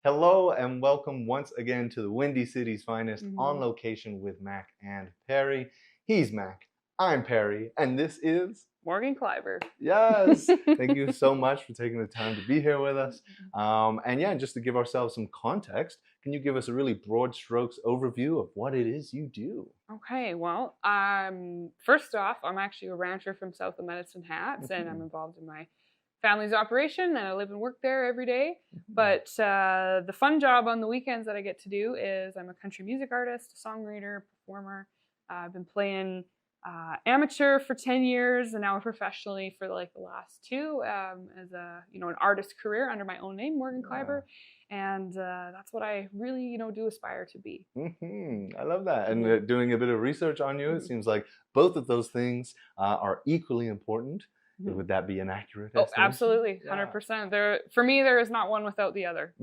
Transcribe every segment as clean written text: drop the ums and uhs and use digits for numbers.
Hello and welcome once again to the Windy City's finest On Mhm. Location with Mac and Perry. He's Mac, I'm Perry, and this is Morgan Klaiber. Yes. Thank you so much for taking the time to be here with us. And yeah, just to give ourselves some context, can you give us a really broad strokes overview of what it is you do? Okay, well, first off, I'm actually a rancher from south of Medicine Hats, and I'm involved in my family's operation, and I live and work there every day. But the fun job on the weekends that I get to do is I'm a country music artist, a songwriter, performer. I've been playing amateur for 10 years and now professionally for like the last two as an artist career under my own name, Morgan Klaiber. And that's what I really, do aspire to be. I love that. And doing a bit of research on you, it seems like both of those things are equally important. Would that be an accurate estimation? Oh, absolutely, 100%. For me, there is not one without the other.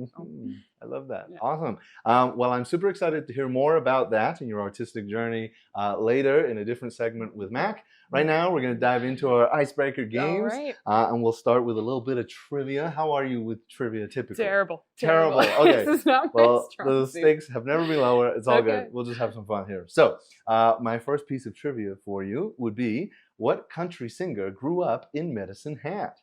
I love that. Yeah. Awesome. Well, I'm super excited to hear more about that and your artistic journey later in a different segment with Mac. Right now, we're going to dive into our icebreaker games, and we'll start with a little bit of trivia. How are you with trivia typically? Terrible. Okay. This is not well, the stakes have never been lower. It's all good. We'll just have some fun here. So, my first piece of trivia for you would be, what country singer grew up in Medicine Hat?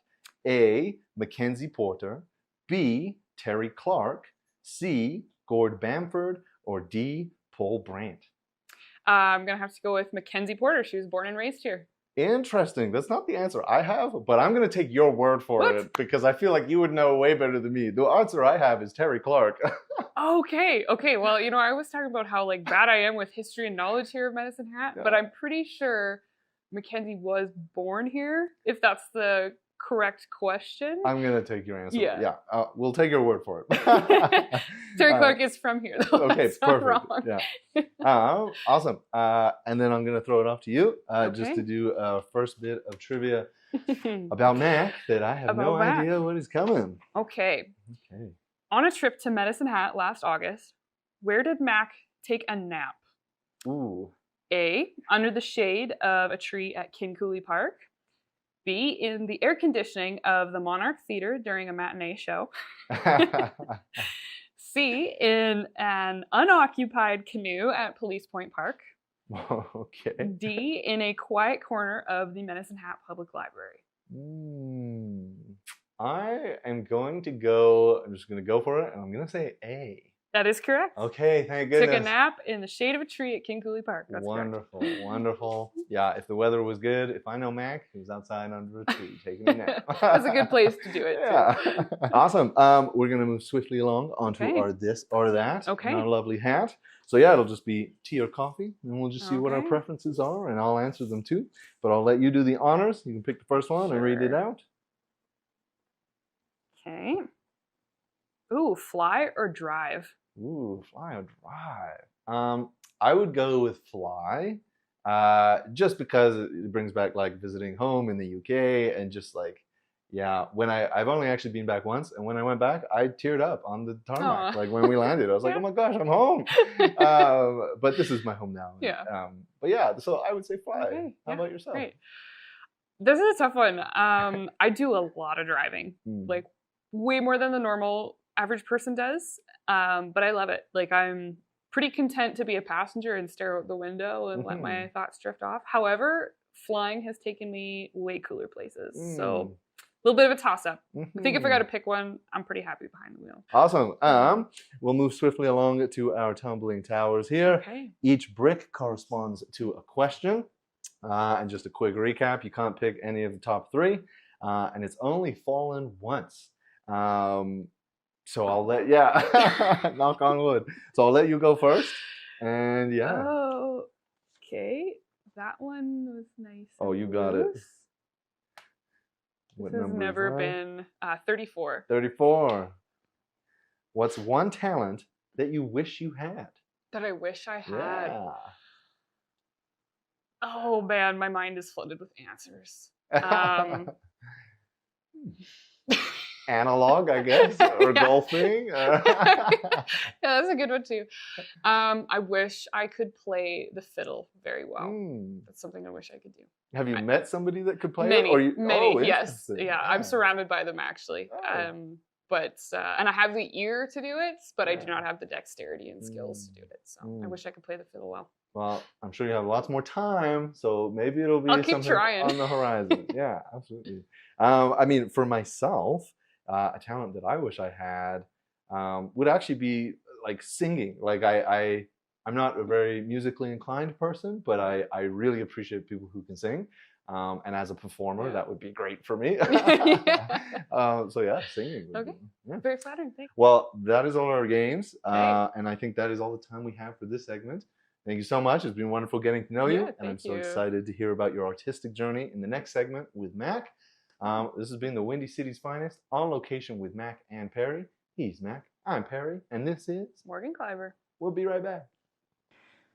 A. Mackenzie Porter, B. Terry Clark, C. Gord Bamford, or D. Paul Brandt? I'm going to have to go with Mackenzie Porter. She was born and raised here. Interesting. That's not the answer I have, but I'm going to take your word for it because I feel like you would know way better than me. The answer I have is Terry Clark. Okay. Well, I was talking about how bad I am with history and knowledge here of Medicine Hat, but I'm pretty sure Mackenzie was born here, if that's the correct question. I'm going to take your answer. Yeah. We'll take your word for it. Terry Clark is from here, though. Okay, that's perfect. Not wrong. Yeah. Awesome. And then I'm going to throw it off to you just to do a first bit of trivia about Mac that I have no idea what is coming. Okay. On a trip to Medicine Hat last August, where did Mac take a nap? Ooh. A, under the shade of a tree at Kincooley Park. B, in the air conditioning of the Monarch Theatre during a matinee show. C, in an unoccupied canoe at Police Point Park. Okay. D, in a quiet corner of the Medicine Hat Public Library. I am going to go, I'm just going to go for it, and I'm going to say A. That is correct. Okay, thank goodness. Took a nap in the shade of a tree at Kincooley Park. That's wonderful, correct. Wonderful. Yeah, if the weather was good, if I know Mac, he was outside under a tree taking a nap. That's a good place to do it. Yeah. Awesome. We're going to move swiftly along onto our this or that. Okay. And our lovely hat. So yeah, it'll just be tea or coffee, and we'll just see what our preferences are, and I'll answer them too. But I'll let you do the honors. You can pick the first one and read it out. Okay. Ooh, fly or drive? Ooh, fly or drive? I would go with fly, just because it brings back visiting home in the UK and just when I've only actually been back once, and when I went back, I teared up on the tarmac. When we landed, I was like, oh my gosh, I'm home. But this is my home now. Yeah. But yeah, so I would say fly. Okay. How about yourself? Great. This is a tough one. I do a lot of driving, way more than the normal average person does, but I love it. I'm pretty content to be a passenger and stare out the window and let my thoughts drift off. However, flying has taken me way cooler places, so a little bit of a toss-up. I think if I got to pick one, I'm pretty happy behind the wheel. Awesome. We'll move swiftly along to our tumbling towers here. Okay. Each brick corresponds to a question, and just a quick recap, you can't pick any of the top three, and it's only fallen once. So I'll let, knock on wood. So I'll let you go first. And Oh, okay. That one was nice. Oh, you got it. This has never been 34. 34. What's one talent that you wish you had? That I wish I had? Yeah. Oh, man, my mind is flooded with answers. Analog, I guess, or golfing. Yeah, that's a good one too. I wish I could play the fiddle very well. That's something I wish I could do. Have you met somebody that could play many, it? Many, yes. Yeah, I'm surrounded by them actually. but and I have the ear to do it, but I do not have the dexterity and skills to do it. So I wish I could play the fiddle well. Well, I'm sure you have lots more time, so maybe it'll be I'll keep something trying. on the horizon. Yeah, absolutely. I mean, for myself, a talent that I wish I had would actually be like singing. Like I'm not a very musically inclined person, but I really appreciate people who can sing. And as a performer, that would be great for me. So yeah, singing. Okay. Yeah. Very flattering. Thank you. Well, that is all our games. And I think that is all the time we have for this segment. Thank you so much. It's been wonderful getting to know you. And I'm so excited to hear about your artistic journey in the next segment with Mac. This has been the Windy City's Finest, On Location with Mac and Perry. He's Mac, I'm Perry, and this is Morgan Klaiber. We'll be right back.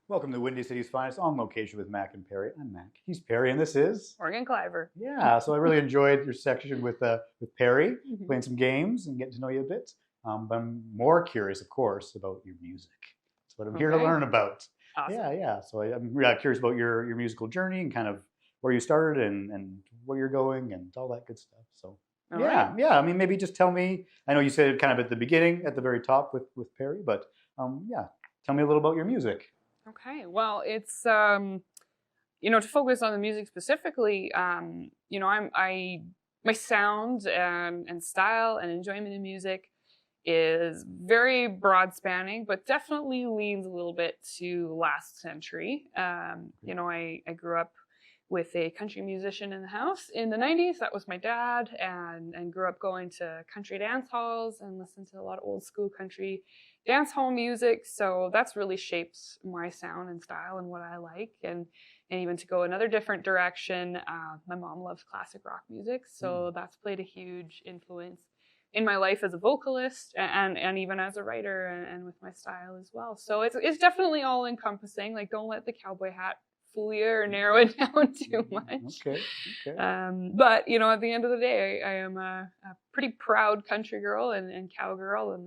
Welcome to Windy City's Finest, On Location with Mac and Perry. I'm Mac. He's Perry, and this is Morgan Klaiber. Yeah, so I really enjoyed your section with Perry, playing some games and getting to know you a bit. But I'm more curious, of course, about your music. That's what I'm here to learn about. Awesome. Yeah. So I'm really curious about your musical journey and kind of where you started and where you're going and all that good stuff. So yeah. I mean, maybe just tell me. I know you said it kind of at the beginning, at the very top with Perry, but tell me a little about your music. Okay. Well, it's to focus on the music specifically. My sound and style and enjoyment in music is very broad spanning, but definitely leans a little bit to last century. I grew up with a country musician in the house in the 90s. That was my dad, and grew up going to country dance halls and listened to a lot of old school country dance hall music. So that's really shaped my sound and style and what I like. And even to go another different direction, my mom loves classic rock music. So that's played a huge influence in my life as a vocalist and even as a writer and with my style as well. So it's definitely all encompassing. Like, don't let the cowboy hat fool you or narrow it down too much. Okay. But at the end of the day, I am a pretty proud country girl and cowgirl, and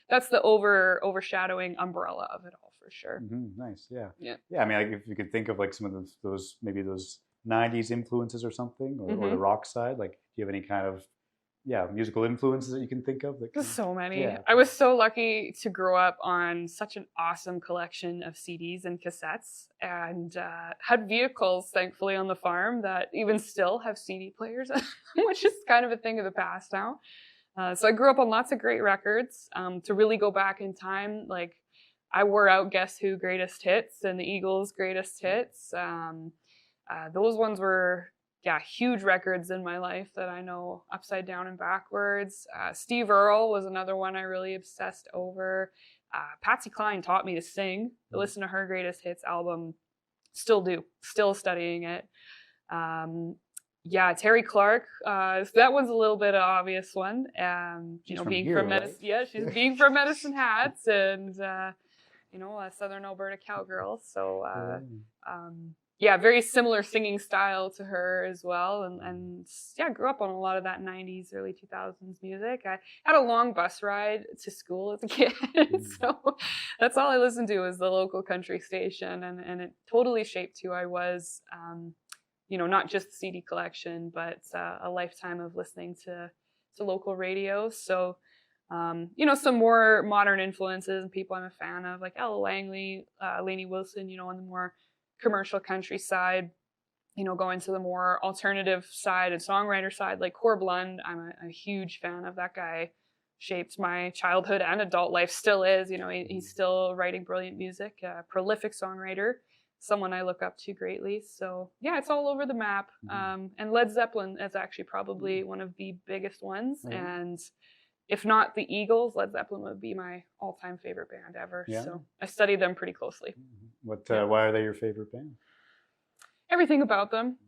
that's the overshadowing umbrella of it all for sure. Nice. Yeah. Yeah. I mean, like, if you could think of like some of those 90s influences or something, or the rock side, like, do you have any kind of musical influences that you can think of? There's so many. Yeah. I was so lucky to grow up on such an awesome collection of CDs and cassettes, and had vehicles, thankfully, on the farm that even still have CD players, which is kind of a thing of the past now. So I grew up on lots of great records. To really go back in time, like, I wore out Guess Who Greatest Hits and the Eagles Greatest Hits. Those ones were huge records in my life that I know upside down and backwards. Steve Earle was another one I really obsessed over. Patsy Cline taught me to sing. I listened to her greatest hits album. Still studying it. Terry Clark. That one's a little bit of an obvious one. Being from Medicine. Right? Yeah, she's being from Medicine Hats and a Southern Alberta cowgirl. So very similar singing style to her as well. And grew up on a lot of that 90s, early 2000s music. I had a long bus ride to school as a kid. So that's all I listened to was the local country station. And it totally shaped who I was, not just the CD collection, but a lifetime of listening to local radio. So, some more modern influences and people I'm a fan of, like Ella Langley, Lainey Wilson, on the more commercial country side, going to the more alternative side and songwriter side, like Corb Lund. I'm a huge fan of that guy. Shaped my childhood and adult life, still is. He's still writing brilliant music, a prolific songwriter, someone I look up to greatly. So it's all over the map. And Led Zeppelin is actually probably one of the biggest ones. And if not the Eagles, Led Zeppelin would be my all-time favorite band ever. Yeah. So I study them pretty closely. Why are they your favorite band? Everything about them.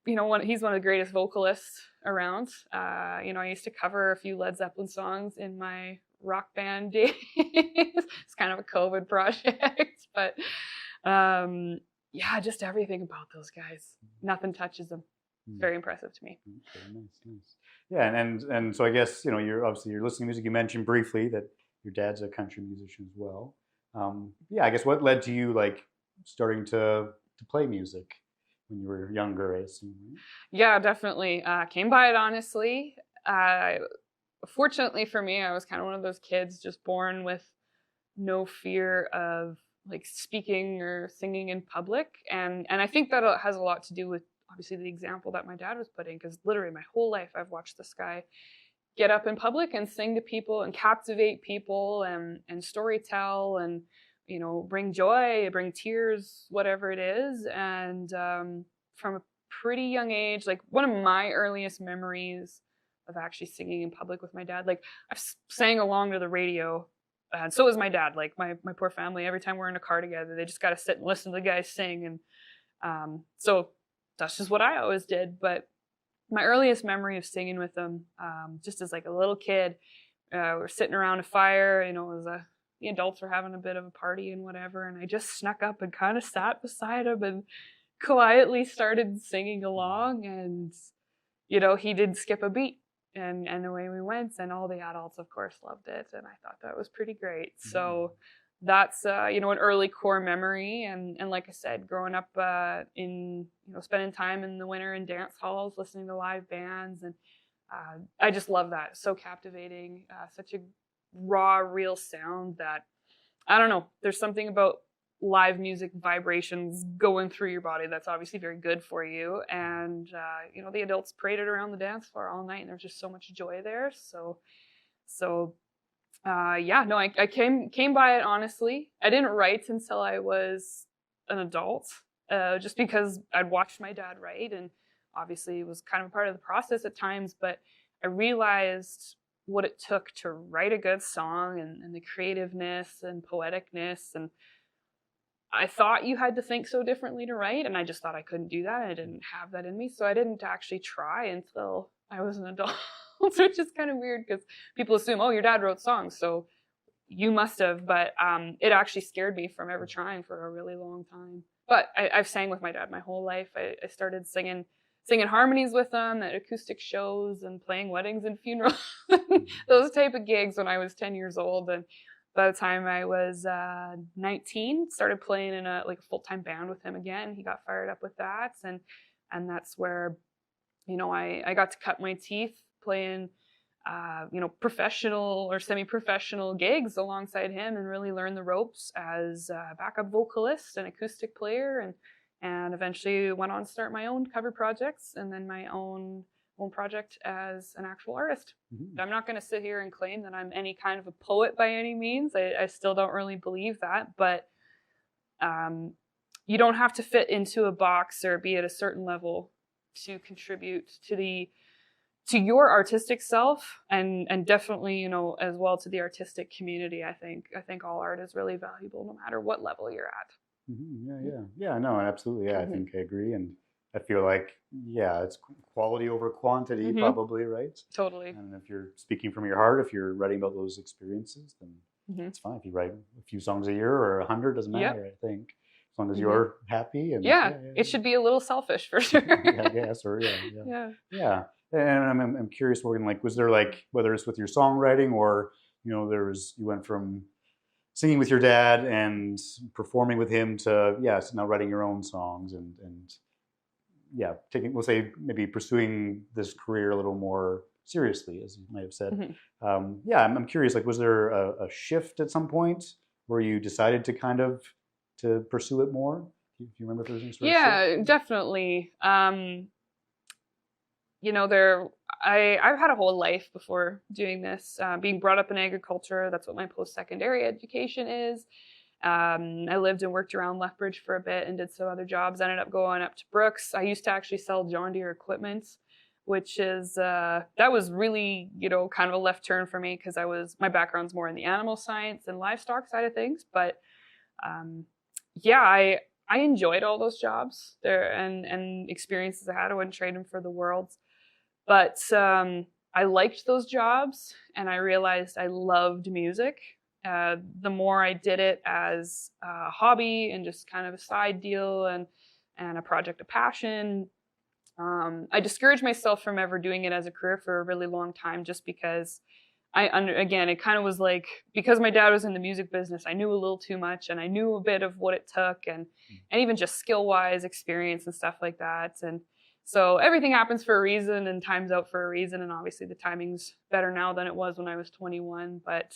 He's one of the greatest vocalists around. I used to cover a few Led Zeppelin songs in my rock band days. It's kind of a COVID project, but just everything about those guys. Nothing touches them. It's very impressive to me. Okay, nice. Yeah, and so I guess you're listening to music. You mentioned briefly that your dad's a country musician as well. I guess what led to you like starting to play music when you were younger, I assume? Right? Yeah, definitely. Came by it honestly. fortunately for me, I was kind of one of those kids just born with no fear of like speaking or singing in public. And I think that has a lot to do with obviously the example that my dad was putting, because literally my whole life I've watched this guy get up in public and sing to people and captivate people and story tell and, you know, bring joy, bring tears, whatever it is. And from a pretty young age, like one of my earliest memories of actually singing in public with my dad, like I've sang along to the radio. And so is my dad. Like my poor family, every time we're in a car together, they just got to sit and listen to the guys sing. And so that's just what I always did. But my earliest memory of singing with them, just as like a little kid, we're sitting around a fire, you know, the adults were having a bit of a party and whatever. And I just snuck up and kind of sat beside him and quietly started singing along. And, you know, he did skip a beat. And away we went, and all the adults, of course, loved it, and I thought that was pretty great. So that's you know, an early core memory, and like I said, growing up in, you know, spending time in the winter in dance halls, listening to live bands, and I just love that. So captivating, such a raw, real sound that I don't know. There's something about live music vibrations going through your body that's obviously very good for you. And you know, the adults paraded around the dance floor all night, and there's just so much joy there. So yeah, no, I came by it honestly. I didn't write until I was an adult, just because I'd watched my dad write, and obviously it was kind of a part of the process at times. But I realized what it took to write a good song, and the creativeness and poeticness, and I thought you had to think so differently to write, and I just thought I couldn't do that. I didn't have that in me, so I didn't actually try until I was an adult, which is kind of weird because people assume, oh, your dad wrote songs, so you must have. But it actually scared me from ever trying for a really long time. But I've sang with my dad my whole life. I started singing harmonies with him at acoustic shows and playing weddings and funerals, those type of gigs when I was 10 years old. And by the time I was 19, started playing in a full-time band with him again. He got fired up with that, and that's where, you know, I got to cut my teeth playing, you know, professional or semi-professional gigs alongside him, and really learn the ropes as a backup vocalist and acoustic player, and eventually went on to start my own cover projects, and then my own project as an actual artist. Mm-hmm. I'm not going to sit here and claim that I'm any kind of a poet by any means. I still don't really believe that, but you don't have to fit into a box or be at a certain level to contribute to your artistic self, and definitely, you know, as well to the artistic community. I think all art is really valuable no matter what level you're at. Mm-hmm. Yeah, no, absolutely. Yeah, I think I agree. And I feel like, yeah, it's quality over quantity, probably, right? Totally. And if you're speaking from your heart, if you're writing about those experiences, then it's fine. If you write a few songs a year or 100, doesn't matter, I think. As long as you're happy. And it should be a little selfish for sure. I guess, or yeah. And I'm curious, Morgan, like, was there, like, whether it's with your songwriting or, you know, you went from singing with your dad and performing with him to, so now writing your own songs and we'll say maybe pursuing this career a little more seriously, as you might have said. I'm curious, like, was there a shift at some point where you decided to kind of to pursue it more? Do you remember if there was any sort of shift? Definitely. You know, I've had a whole life before doing this, being brought up in agriculture. That's what my post-secondary education is. I lived and worked around Lethbridge for a bit and did some other jobs. Ended up going up to Brooks. I used to actually sell John Deere equipment, which is, that was really, you know, kind of a left turn for me because my background's more in the animal science and livestock side of things. But I enjoyed all those jobs there and experiences I had. I wouldn't trade them for the world. But I liked those jobs, and I realized I loved music. The more I did it as a hobby and just kind of a side deal and a project of passion, I discouraged myself from ever doing it as a career for a really long time, just because it kind of was like, because my dad was in the music business, I knew a little too much, and I knew a bit of what it took, and even just skill-wise experience and stuff like that. And So everything happens for a reason and time's out for a reason. And obviously the timing's better now than it was when I was 21. But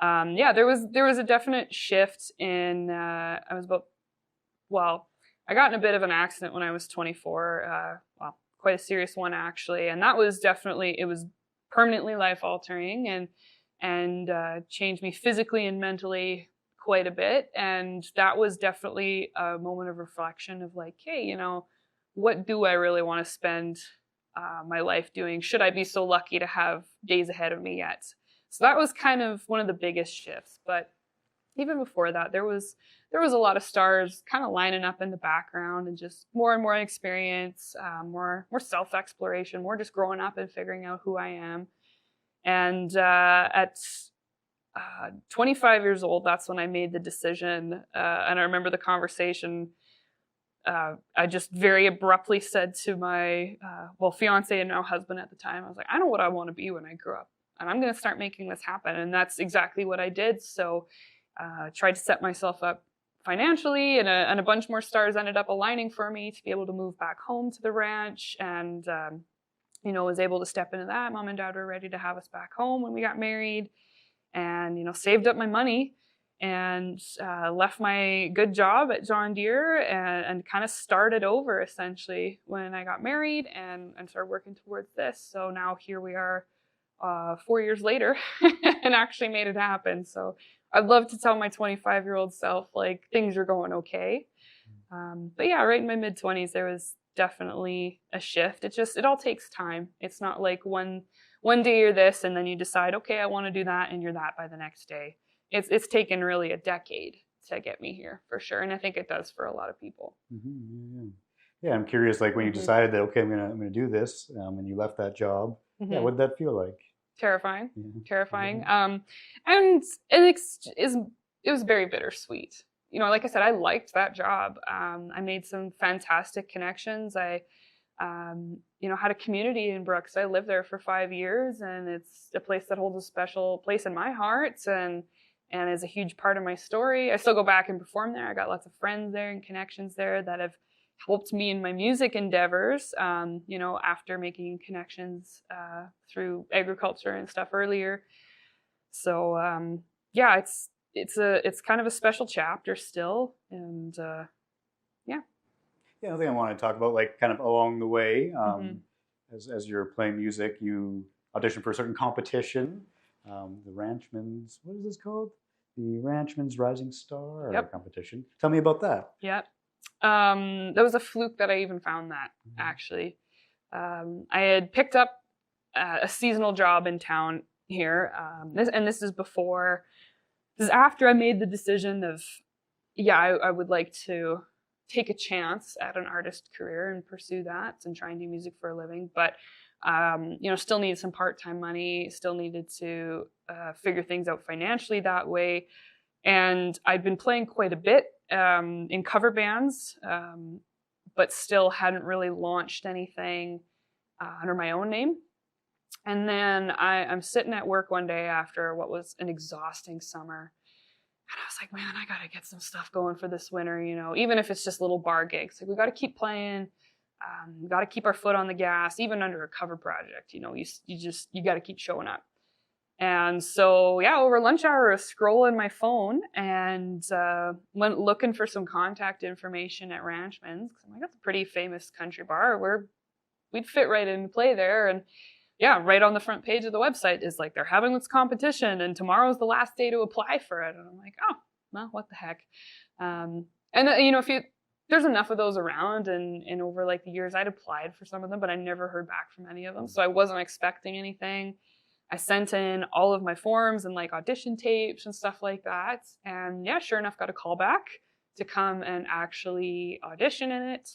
yeah, there was a definite shift in, I got in a bit of an accident when I was 24. Quite a serious one actually. And that was it was permanently life altering and changed me physically and mentally quite a bit. And that was definitely a moment of reflection of like, hey, you know, what do I really want to spend my life doing? Should I be so lucky to have days ahead of me yet? So that was kind of one of the biggest shifts. But even before that, there was a lot of stars kind of lining up in the background, and just more and more experience, more self-exploration, more just growing up and figuring out who I am. And at 25 years old, that's when I made the decision. And I remember the conversation. I just very abruptly said to my fiance and now husband at the time, I was like, I know what I want to be when I grow up, and I'm going to start making this happen. And that's exactly what I did. So tried to set myself up financially, and a bunch more stars ended up aligning for me to be able to move back home to the ranch. And you know, was able to step into that. Mom and dad were ready to have us back home when we got married, and you know, saved up my money and left my good job at John Deere and kind of started over essentially when I got married and started working towards this. So now here we are 4 years later and actually made it happen. So I'd love to tell my 25-year-old self like things are going okay. But yeah, right in my mid-20s, there was definitely a shift. It all takes time. It's not like one day you're this and then you decide, okay, I want to do that, and you're that by the next day. It's taken really a decade to get me here for sure, and I think it does for a lot of people. Mm-hmm. Yeah, I'm curious. Like when you decided that, okay, I'm gonna do this, and you left that job. Yeah, what did that feel like? Terrifying, Yeah. terrifying. And it was very bittersweet. You know, like I said, I liked that job. I made some fantastic connections. I you know, had a community in Brooks. I lived there for 5 years, and it's a place that holds a special place in my heart and is a huge part of my story. I still go back and perform there. I got lots of friends there and connections there that have helped me in my music endeavors, you know, after making connections through agriculture and stuff earlier. So yeah, it's kind of a special chapter still, and yeah. Yeah, another thing I want to talk about, like kind of along the way, as you're playing music, you audition for a certain competition, the Ranchman's, what is this called? The Ranchman's Rising Star competition. Tell me about that. Yep. That was a fluke that I even found that, actually. I had picked up a seasonal job in town here. This is after I made the decision of, yeah, I would like to take a chance at an artist career and pursue that and try and do music for a living. But, you know, still needed some part-time money, still needed to figure things out financially that way. And I'd been playing quite a bit in cover bands, but still hadn't really launched anything under my own name. And then I'm sitting at work one day after what was an exhausting summer. And I was like, man, I got to get some stuff going for this winter, you know, even if it's just little bar gigs. Like, we got to keep playing. We got to keep our foot on the gas, even under a cover project. You know, you got to keep showing up. And so, yeah, over lunch hour, I was scrolling my phone and went looking for some contact information at Ranchman's. I'm like, that's a pretty famous country bar where we'd fit right in to play there. And yeah, right on the front page of the website is like, they're having this competition and tomorrow's the last day to apply for it. And I'm like, oh, well, what the heck? And you know, there's enough of those around, and over like the years, I'd applied for some of them, but I never heard back from any of them. So I wasn't expecting anything. I sent in all of my forms and like audition tapes and stuff like that. And yeah, sure enough, got a call back to come and actually audition in it.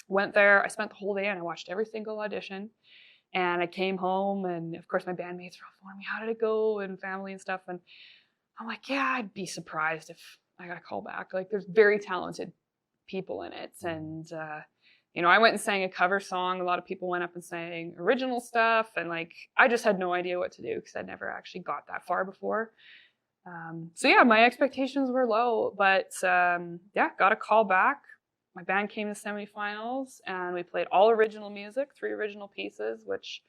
Went there. I spent the whole day and I watched every single audition. And I came home, and of course my bandmates were all phoning me, how did it go, and family and stuff. And I'm like, yeah, I'd be surprised if I got a call back. Like, there's very talented people in it. And you know, I went and sang a cover song. A lot of people went up and sang original stuff, and like, I just had no idea what to do because I'd never actually got that far before. So yeah, my expectations were low, but yeah, got a call back. my band came to semifinals, and we played all original music, 3 original pieces, which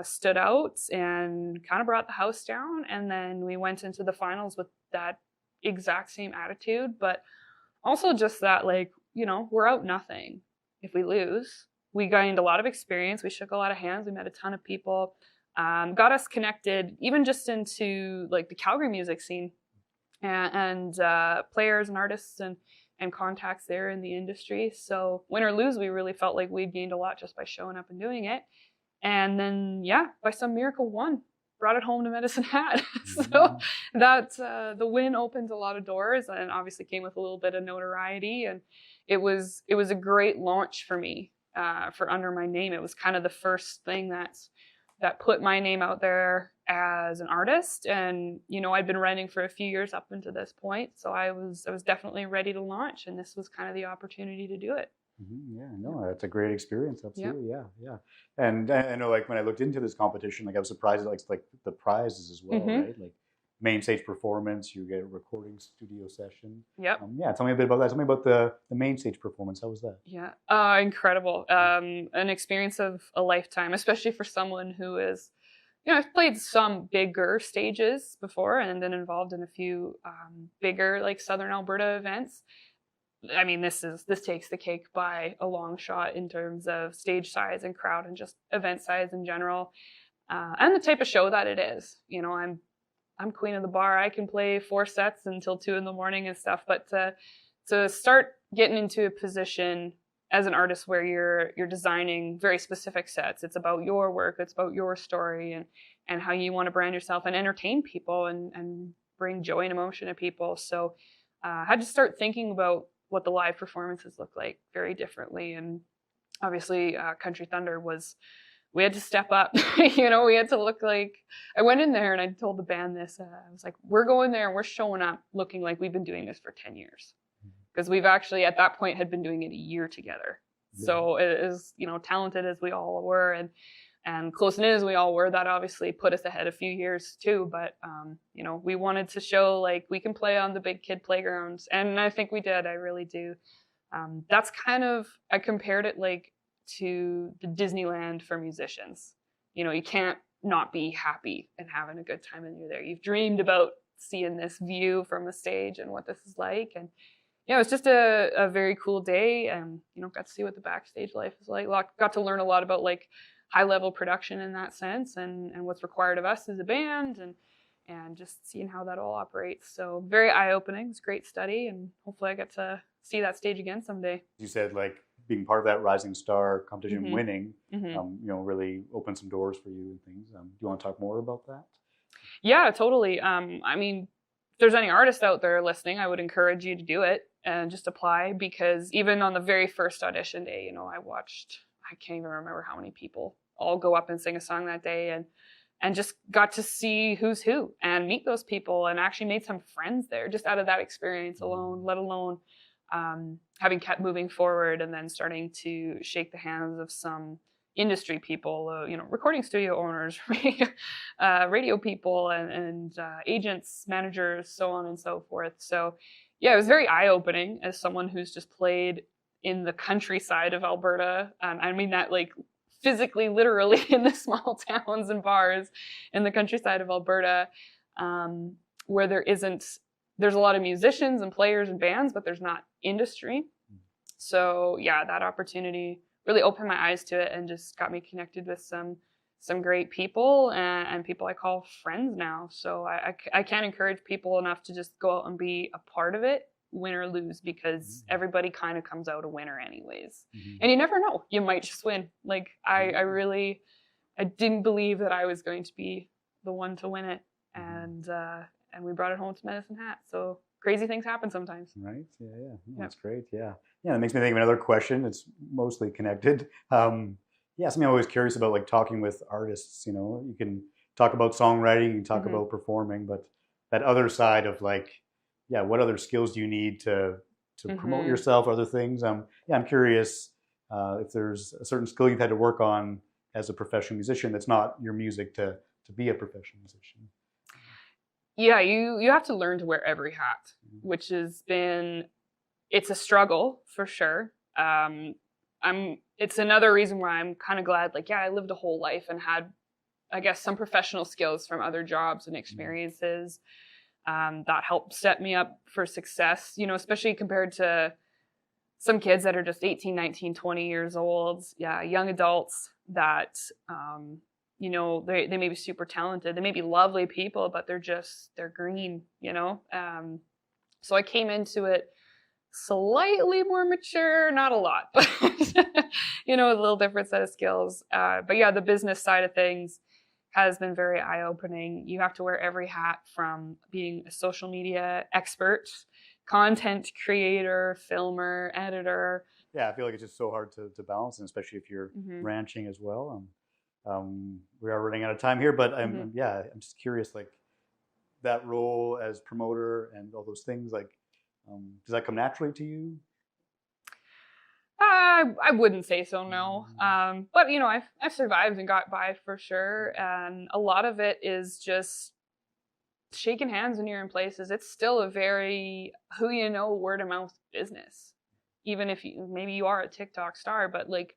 stood out and kind of brought the house down. And then we went into the finals with that exact same attitude, but also just that, like, you know, we're out nothing if we lose. We gained a lot of experience. We shook a lot of hands. We met a ton of people, got us connected even just into like the Calgary music scene, and players and artists and contacts there in the industry. So win or lose, we really felt like we'd gained a lot just by showing up and doing it. And then, yeah, by some miracle, won, brought it home to Medicine Hat. So that the win opened a lot of doors, and obviously came with a little bit of notoriety. And it was a great launch for me, for under my name. It was kind of the first thing that put my name out there as an artist. And, you know, I'd been writing for a few years up until this point, so I was definitely ready to launch, and this was kind of the opportunity to do it. Yeah, no, that's a great experience. Absolutely, yeah. And I know, like, when I looked into this competition, like, I was surprised at like the prizes as well, right? Like main stage performance, you get a recording studio session. Yep. Yeah, tell me a bit about that. Tell me about the main stage performance. How was that? Yeah, incredible. An experience of a lifetime, especially for someone who is, you know, I've played some bigger stages before and been involved in a few bigger, like, Southern Alberta events. I mean, this takes the cake by a long shot in terms of stage size and crowd and just event size in general, and the type of show that it is. You know, I'm queen of the bar. I can play 4 sets until 2 in the morning and stuff. But to start getting into a position as an artist where you're designing very specific sets, it's about your work, it's about your story, and how you want to brand yourself and entertain people and bring joy and emotion to people. So I had to start thinking about what the live performances look like very differently. And obviously Country Thunder we had to step up. You know, we had to look like, I went in there and I told the band this, I was like, we're going there and we're showing up looking like we've been doing this for 10 years. Because we've actually at that point had been doing it a year together. Yeah. So as, you know, talented as we all were and close knit as we all were, that obviously put us ahead a few years too. But, you know, we wanted to show like we can play on the big kid playgrounds. And I think we did. I really do. That's kind of, I compared it like to the Disneyland for musicians. You know, you can't not be happy and having a good time when you're there. You've dreamed about seeing this view from a stage and what this is like. And, yeah, it was just a very cool day, and, you know, got to see what the backstage life is like. Got to learn a lot about like high level production in that sense, and what's required of us as a band, and just seeing how that all operates. So very eye opening. It's a great study, and hopefully I get to see that stage again someday. You said like being part of that Rising Star competition, winning, you know, really opened some doors for you and things. Do you want to talk more about that? Yeah, totally. I mean, if there's any artists out there listening, I would encourage you to do it and just apply, because even on the very first audition day, you know, I can't even remember how many people all go up and sing a song that day, and just got to see who's who and meet those people, and actually made some friends there just out of that experience alone, let alone having kept moving forward and then starting to shake the hands of some industry people, you know, recording studio owners, radio people, and agents, managers, so on and so forth. So yeah, it was very eye-opening as someone who's just played in the countryside of Alberta. I mean that like physically, literally in the small towns and bars in the countryside of Alberta, where there's a lot of musicians and players and bands, but there's not industry. So yeah, that opportunity really opened my eyes to it and just got me connected with some great people and people I call friends now. So I can't encourage people enough to just go out and be a part of it, win or lose, because everybody kind of comes out a winner anyways. And you never know, you might just win. Like I didn't believe that I was going to be the one to win it, and we brought it home to Medicine Hat. So crazy things happen sometimes. Right. Yeah. That's great. Yeah. That makes me think of another question. It's mostly connected. Something I'm always curious about, like talking with artists. You know, you can talk about songwriting, you can talk about performing, but that other side of like, what other skills do you need to promote yourself, other things? I'm curious if there's a certain skill you've had to work on as a professional musician that's not your music to be a professional musician. Yeah, you have to learn to wear every hat, which has been it's a struggle for sure. It's another reason why I'm kind of glad, like, yeah, I lived a whole life and had, I guess, some professional skills from other jobs and experiences that helped set me up for success, you know, especially compared to some kids that are just 18, 19, 20 years old. Yeah, young adults that, you know, they may be super talented. They may be lovely people, but they're green, you know. So I came into it slightly more mature, not a lot, but, you know, a little different set of skills. But yeah, the business side of things has been very eye-opening. You have to wear every hat, from being a social media expert, content creator, filmer, editor. Yeah, I feel like it's just so hard to balance, and especially if you're ranching as well. We are running out of time here, but I'm just curious, like, that role as promoter and all those things, like, does that come naturally to you? I wouldn't say so, no. But, you know, I've survived and got by for sure. And a lot of it is just shaking hands when you're in places. It's still a very who you know, word of mouth business. Even if maybe you are a TikTok star, but like,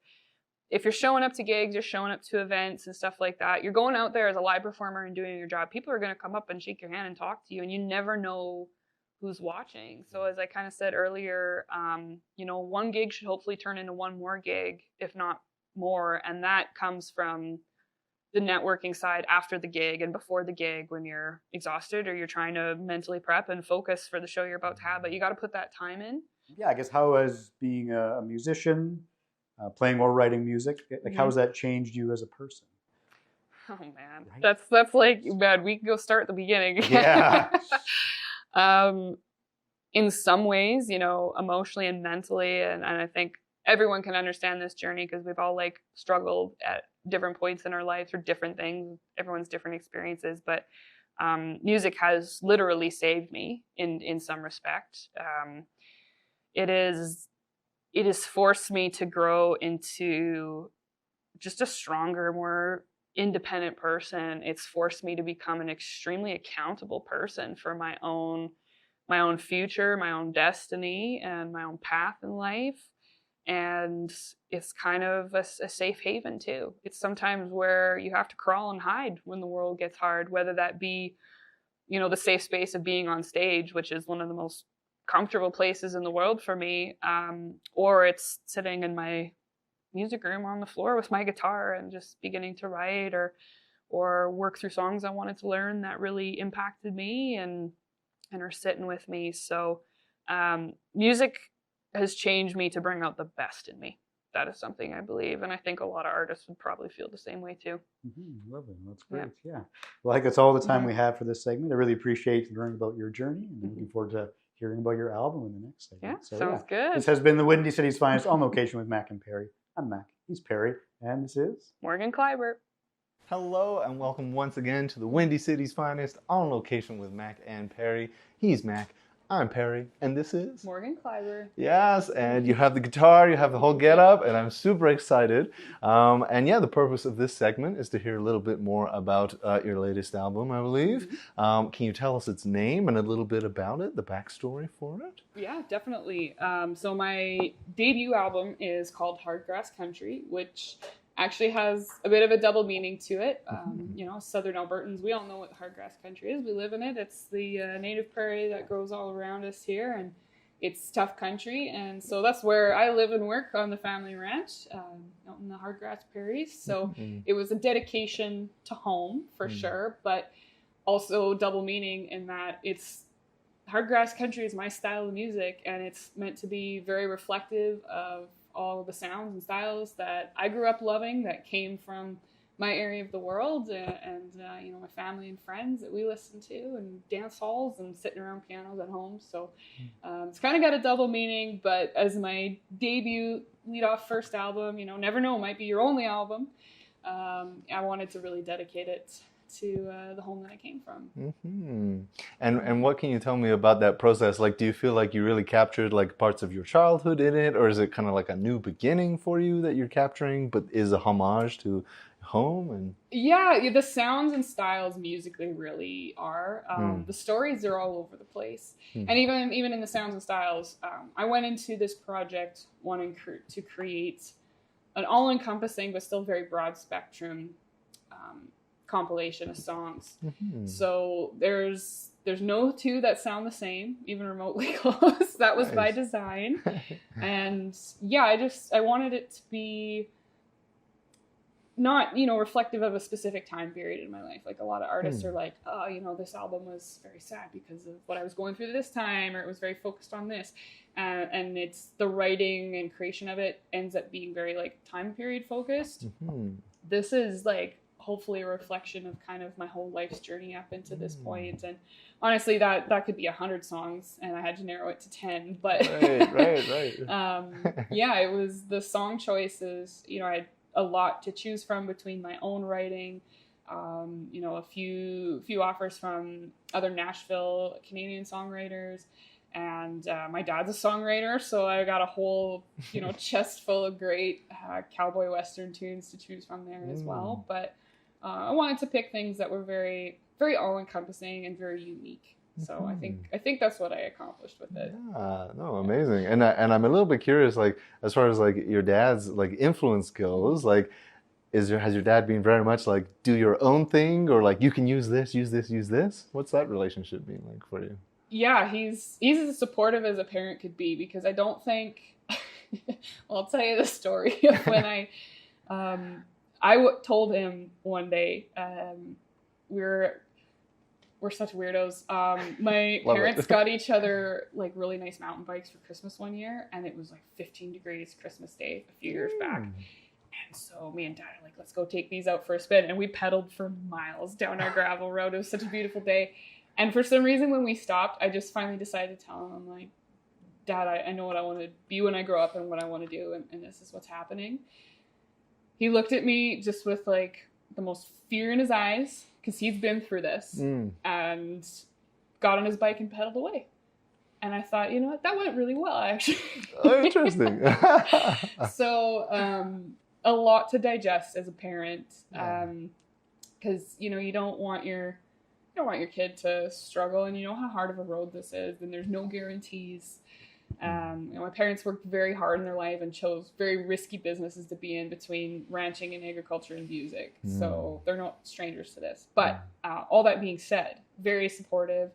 if you're showing up to gigs, you're showing up to events and stuff like that, you're going out there as a live performer and doing your job. People are going to come up and shake your hand and talk to you, and you never know who's watching. So as I kind of said earlier, you know, one gig should hopefully turn into one more gig, if not more. And that comes from the networking side after the gig and before the gig, when you're exhausted or you're trying to mentally prep and focus for the show you're about to have. But you got to put that time in. Yeah, I guess, how has being a musician, playing or writing music, like, how has that changed you as a person? Oh man, right? That's like, man, we can go start at the beginning. Yeah. In some ways, you know, emotionally and mentally, and I think everyone can understand this journey, because we've all like struggled at different points in our lives for different things. Everyone's different experiences, but music has literally saved me in some respect. It has forced me to grow into just a stronger, more independent person. It's forced me to become an extremely accountable person for my own future, my own destiny, and my own path in life. And it's kind of a safe haven too. It's sometimes where you have to crawl and hide when the world gets hard, whether that be, you know, the safe space of being on stage, which is one of the most comfortable places in the world for me, or it's sitting in my music room on the floor with my guitar and just beginning to write or work through songs I wanted to learn that really impacted me and are sitting with me. So music has changed me to bring out the best in me. That is something I believe, and I think a lot of artists would probably feel the same way too. Lovely. That's great. Yeah. Well, I think that's all the time we have for this segment. I really appreciate learning about your journey, and looking forward to hearing about your album in the next segment. Yeah, sounds good. This has been the Windy City's Finest On Location with Mac and Perry. I'm Mac. He's Perry. And this is Morgan Klaiber. Hello and welcome once again to the Windy City's Finest On Location with Mac and Perry. He's Mac. I'm Perry, and this is Morgan Klaiber. Yes, and you have the guitar, you have the whole getup, and I'm super excited. And yeah, the purpose of this segment is to hear a little bit more about your latest album, I believe. Can you tell us its name and a little bit about it, the backstory for it? Yeah, definitely. So my debut album is called Hardgrass Country, which actually has a bit of a double meaning to it. You know, Southern Albertans, we all know what hardgrass country is. We live in it. It's the native prairie that grows all around us here, and it's tough country. And so that's where I live and work, on the family ranch out in the hardgrass prairies. So it was a dedication to home for sure, but also double meaning in that it's hardgrass country is my style of music, and it's meant to be very reflective of all of the sounds and styles that I grew up loving, that came from my area of the world, and you know, my family and friends that we listen to, and dance halls and sitting around pianos at home. So it's kind of got a double meaning, but as my debut lead-off first album, you know, never know, it might be your only album. I wanted to really dedicate it to the home that I came from. And what can you tell me about that process? Like, do you feel like you really captured like parts of your childhood in it, or is it kind of like a new beginning for you that you're capturing, but is a homage to home and Yeah, the sounds and styles musically really are. The stories are all over the place, and even in the sounds and styles, I went into this project wanting to create an all-encompassing but still very broad spectrum compilation of songs. So there's no two that sound the same, even remotely close. That was by design. And yeah, I wanted it to be not, reflective of a specific time period in my life. Like a lot of artists are like, oh, this album was very sad because of what I was going through this time, or it was very focused on this. And it's the writing and creation of it ends up being very like time period focused. This is like hopefully a reflection of kind of my whole life's journey up into this point. And honestly, that could be 100 songs, and I had to narrow it to 10. But right. Yeah, it was the song choices. I had a lot to choose from between my own writing, a few offers from other Nashville Canadian songwriters, and my dad's a songwriter, so I got a whole chest full of great cowboy western tunes to choose from there as well. But I wanted to pick things that were very, very all-encompassing and very unique. So I think that's what I accomplished with it. Yeah, no, amazing. And I'm a little bit curious, like as far as like your dad's like influence goes, like has your dad been very much like do your own thing, or like you can use this, use this? What's that relationship been like for you? Yeah, he's as supportive as a parent could be, because I don't think well, I'll tell you the story of when I told him one day, we're such weirdos. My parents got each other like really nice mountain bikes for Christmas one year, and it was like 15 degrees Christmas Day a few years back. And so me and Dad are like, let's go take these out for a spin. And we pedaled for miles down our gravel road. It was such a beautiful day. And for some reason, when we stopped, I just finally decided to tell him, I'm like, Dad, I know what I want to be when I grow up and what I want to do, and this is what's happening. He looked at me just with like the most fear in his eyes, because he's been through this, and got on his bike and pedaled away. And I thought, you know what, that went really well, actually. Oh, interesting. So a lot to digest as a parent, because you don't want your kid to struggle, and you know how hard of a road this is, and there's no guarantees. My parents worked very hard in their life and chose very risky businesses to be in, between ranching and agriculture and music. So they're not strangers to this. But all that being said, very supportive.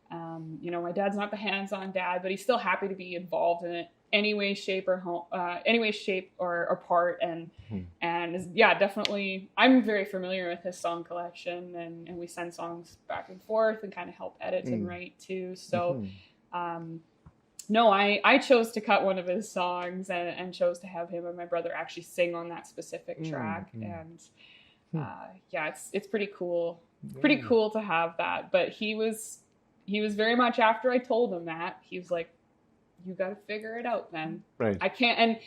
My dad's not the hands-on dad, but he's still happy to be involved in it any way, shape, or part. And definitely, I'm very familiar with his song collection, and we send songs back and forth and kind of help edit and write too. So. No, I chose to cut one of his songs and chose to have him and my brother actually sing on that specific track. And it's pretty cool. Pretty cool to have that. But he was very much, after I told him that, he was like, you got to figure it out then. Right. I can't. And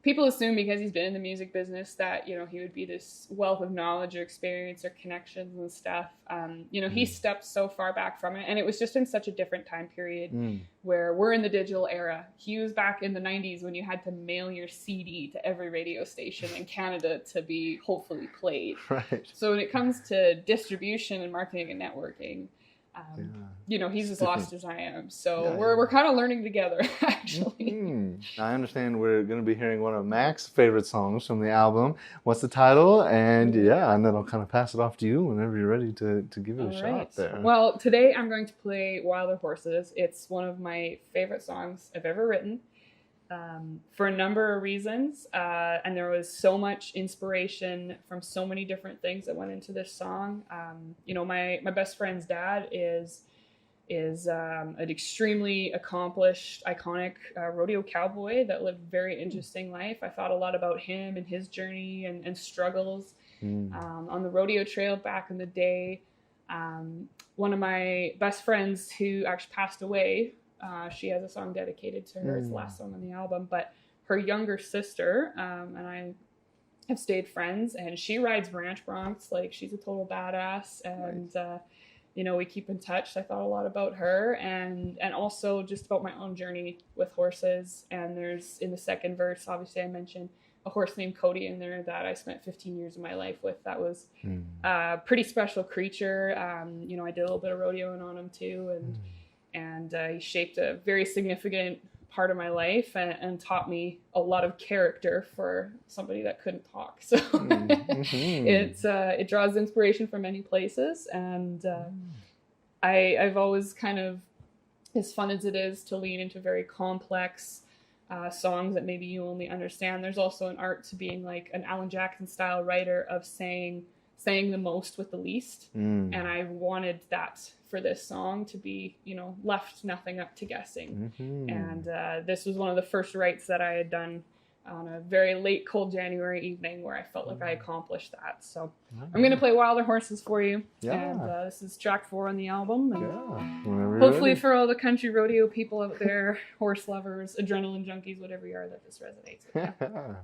people assume because he's been in the music business that, he would be this wealth of knowledge or experience or connections and stuff. He stepped so far back from it, and it was just in such a different time period where we're in the digital era. He was back in the 90s when you had to mail your CD to every radio station in Canada to be hopefully played. Right. So when it comes to distribution and marketing and networking, he's as lost as I am. So we're kind of learning together, actually. I understand we're going to be hearing one of Mac's favorite songs from the album. What's the title? And then I'll kind of pass it off to you whenever you're ready to give it a shot there. Well, today I'm going to play Wilder Horses. It's one of my favorite songs I've ever written. For a number of reasons, and there was so much inspiration from so many different things that went into this song. My best friend's dad is an extremely accomplished, iconic rodeo cowboy that lived a very interesting life. I thought a lot about him and his journey and struggles on the rodeo trail back in the day. One of my best friends who actually passed away, she has a song dedicated to her. It's the last song on the album. But her younger sister and I have stayed friends, and she rides ranch broncs like she's a total badass. And we keep in touch. I thought a lot about her, and also just about my own journey with horses. And there's, in the second verse, obviously I mentioned a horse named Cody in there that I spent 15 years of my life with. That was a pretty special creature. You know, I did a little bit of rodeoing on him too, and he shaped a very significant part of my life and taught me a lot of character for somebody that couldn't talk. So it draws inspiration from many places, and I've always kind of, as fun as it is to lean into very complex songs that maybe you only understand, there's also an art to being like an Alan Jackson style writer of saying the most with the least. And I wanted that for this song to be, you know, left nothing up to guessing. And this was one of the first writes that I had done on a very late cold January evening where I felt like I accomplished that. So I'm going to play Wilder Horses for you. And this is track 4 on the album. And hopefully for all the country rodeo people out there, horse lovers, adrenaline junkies, whatever you are, that this resonates with you.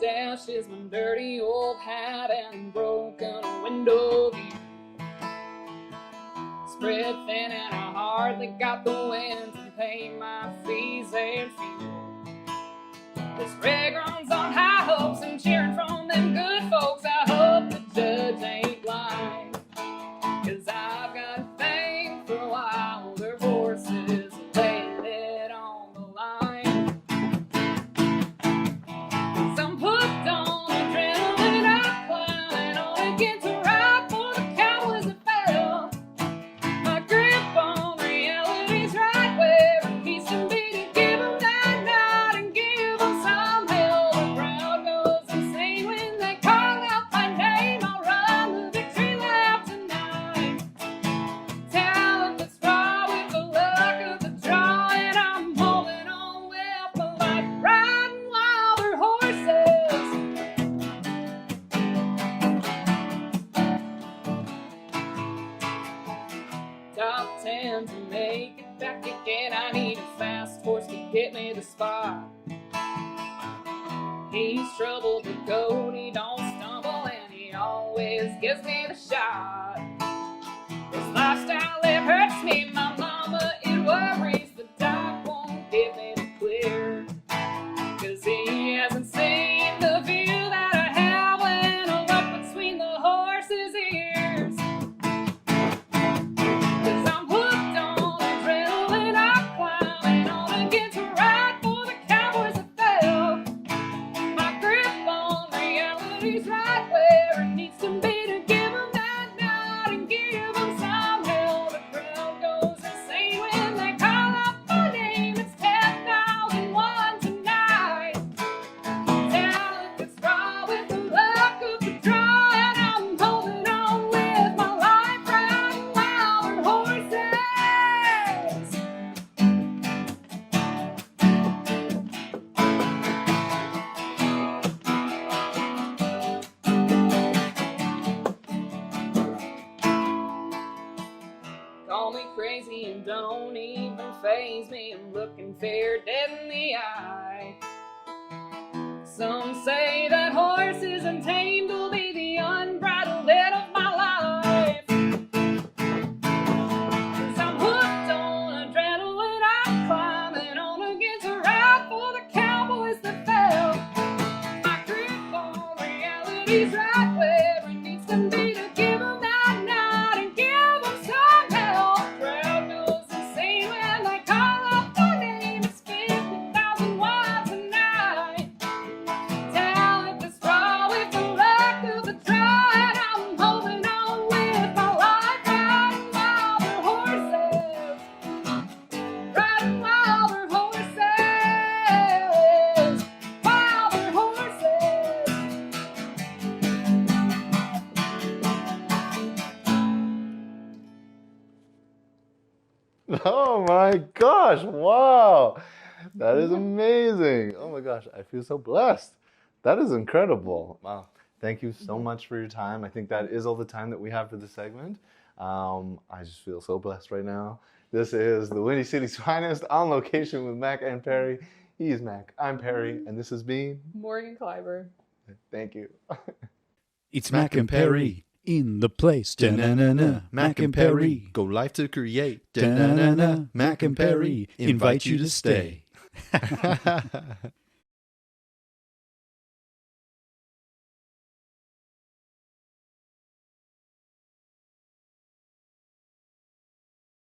Dash is my dirty old hat and broken window view. Spread thin and I hardly got the wind to pay my fees and fuel. This rig runs on high hopes and cheering from them good folks. I hope the judge ain't lying, 'cause I've got a thing for wilder horses, laying it on the line. Some hooked on adrenaline, I'm climbing on against the ride for the cowboys that fell. My grip on reality's right where it needs to be to give them that night and give them some hell. The crowd goes insane when they call out my name. I'll run the victory lap tonight. Talent that's raw with the luck of the draw, and I'm holding on with my life, riding wilder horses. Top 10 to make it back again. I need a fast horse to get me the spot. He's trouble to go, he don't stumble, and he always gives me the shot. This lifestyle, it hurts me, my mama, it worries, but Doc won't give me the clear, 'cause he hasn't seen the view that I have when I walk between the horse's ears. 'Cause I'm hooked on adrenaline, I'm climbing on against a ride for the cowboys that fell. My grip on reality's right where it needs to be to give them that night and give them some hell. The crowd goes insane when they call out my name. It's 10,001 tonight. Talent that's raw with the luck of the draw, and I'm holding on with my life, riding wilder horses. Call me crazy and don't even faze me. I'm looking fair dead in the eye. Some say that horses untamed will be the unbridled end of my life. 'Cause I'm hooked on adrenaline, I'm climbing on against a ride for the cowboys that fell. My grip on reality's right where it needs to be to give them that night and give them some hell. The crowd goes insane when they call out my name. It's 50,000 wide tonight. Talent that's raw with the luck of the draw, and I'm holding on with my life, riding wilder horses. Riding wilder horses. Wilder horses. Oh my gosh, wow. That is amazing. Oh my gosh, I feel so blessed. That is incredible. Wow. Thank you so much for your time. I think that is all the time that we have for this segment. I just feel so blessed right now. This is the Windy City's finest, On Location with Mac and Perry. He's Mac. I'm Perry, and this has been Morgan Klaiber. Thank you. It's Mac and Perry in the place. Da-na-na-na. Mac and Perry. Go live to create. Da-na-na-na. Mac and Perry invite you to stay.